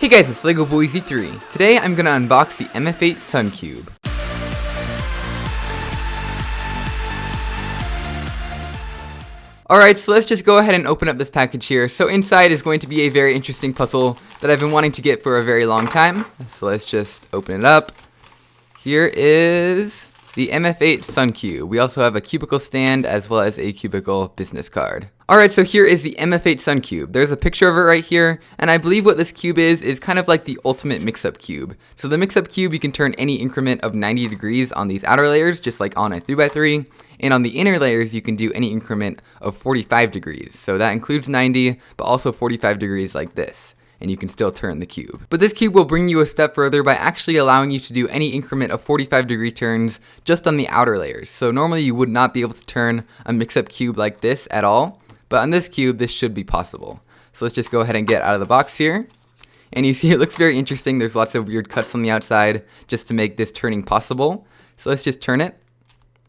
Hey guys, it's LEGO Boy Z3. Today I'm gonna unbox the MF8 Sun Cube. Alright, so let's just go ahead and open up this package here. So inside is going to be a very interesting puzzle that I've been wanting to get for a very long time. So let's just open it up. Here is the MF8 Sun Cube. We also have a cubicle stand as well as a cubicle business card. Alright, so here is the MF8 Sun Cube. There's a picture of it right here, and I believe what this cube is kind of like the ultimate mix-up cube. So the mix-up cube, you can turn any increment of 90 degrees on these outer layers, just like on a 3x3, and on the inner layers, you can do any increment of 45 degrees. So that includes 90, but also 45 degrees like this. And you can still turn the cube. But this cube will bring you a step further by actually allowing you to do any increment of 45-degree turns just on the outer layers. So normally you would not be able to turn a mix-up cube like this at all, but on this cube this should be possible. So let's just go ahead and get out of the box here. And you see it looks very interesting. There's lots of weird cuts on the outside just to make this turning possible. So let's just turn it.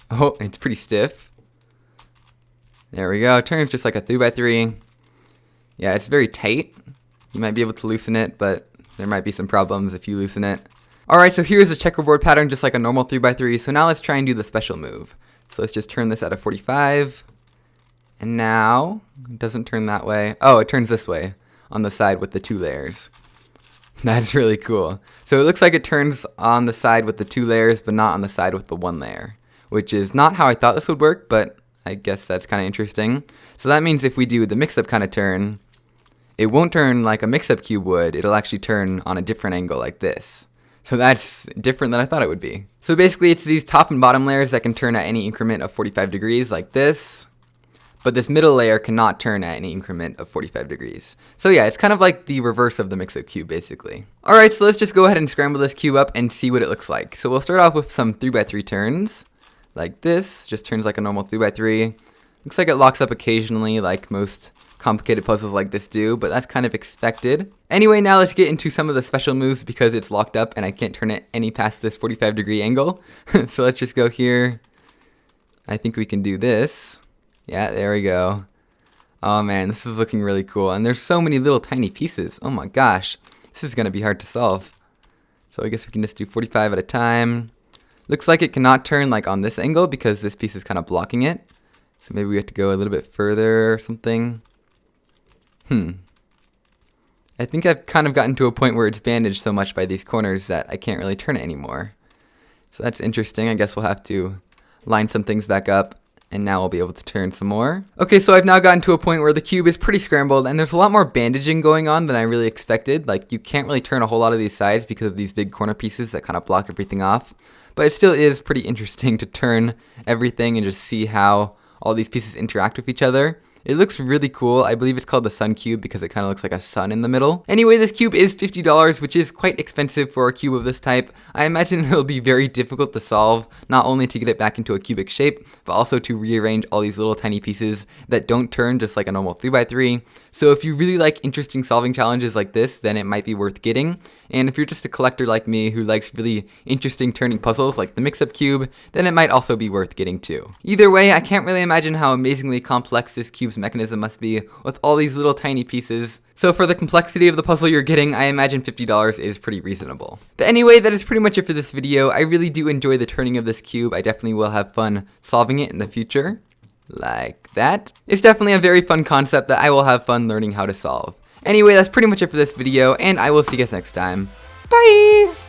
Oh, it's pretty stiff. There we go. It turns just like a 3x3. Yeah, it's very tight. You might be able to loosen it, but there might be some problems if you loosen it. Alright, so here's a checkerboard pattern just like a normal 3x3. So now let's try and do the special move. So let's just turn this at a 45. And now, it doesn't turn that way. Oh, it turns this way on the side with the two layers. That's really cool. So it looks like it turns on the side with the two layers, but not on the side with the one layer. Which is not how I thought this would work, but I guess that's kind of interesting. So that means if we do the mix-up kind of turn, it won't turn like a mix-up cube would. It'll actually turn on a different angle like this. So that's different than I thought it would be. So basically it's these top and bottom layers that can turn at any increment of 45 degrees like this. But this middle layer cannot turn at any increment of 45 degrees. So yeah, it's kind of like the reverse of the mix-up cube basically. Alright, so let's just go ahead and scramble this cube up and see what it looks like. So we'll start off with some 3x3 turns. Like this, just turns like a normal 3x3. Looks like it locks up occasionally like most complicated puzzles like this do, but that's kind of expected. Anyway, now let's get into some of the special moves because it's locked up and I can't turn it any past this 45-degree angle. So let's just go here. I think we can do this. Yeah, there we go. Oh man, this is looking really cool. And there's so many little tiny pieces. Oh my gosh, this is gonna be hard to solve. So I guess we can just do 45 at a time. Looks like it cannot turn like on this angle because this piece is kind of blocking it. So maybe we have to go a little bit further or something. I think I've kind of gotten to a point where it's bandaged so much by these corners that I can't really turn it anymore. So that's interesting. I guess we'll have to line some things back up and now we'll be able to turn some more. Okay, so I've now gotten to a point where the cube is pretty scrambled and there's a lot more bandaging going on than I really expected. Like you can't really turn a whole lot of these sides because of these big corner pieces that kind of block everything off. But it still is pretty interesting to turn everything and just see how all these pieces interact with each other. It looks really cool. I believe it's called the Sun Cube because it kind of looks like a sun in the middle. Anyway, this cube is $50, which is quite expensive for a cube of this type. I imagine it'll be very difficult to solve, not only to get it back into a cubic shape, but also to rearrange all these little tiny pieces that don't turn just like a normal 3x3. So if you really like interesting solving challenges like this, then it might be worth getting. And if you're just a collector like me who likes really interesting turning puzzles like the mix-up cube, then it might also be worth getting too. Either way, I can't really imagine how amazingly complex this cube's mechanism must be with all these little tiny pieces. So for the complexity of the puzzle you're getting, I imagine $50 is pretty reasonable. But anyway, that is pretty much it for this video. I really do enjoy the turning of this cube. I definitely will have fun solving it in the future. Like that. It's definitely a very fun concept that I will have fun learning how to solve. Anyway, that's pretty much it for this video, and I will see you guys next time. Bye!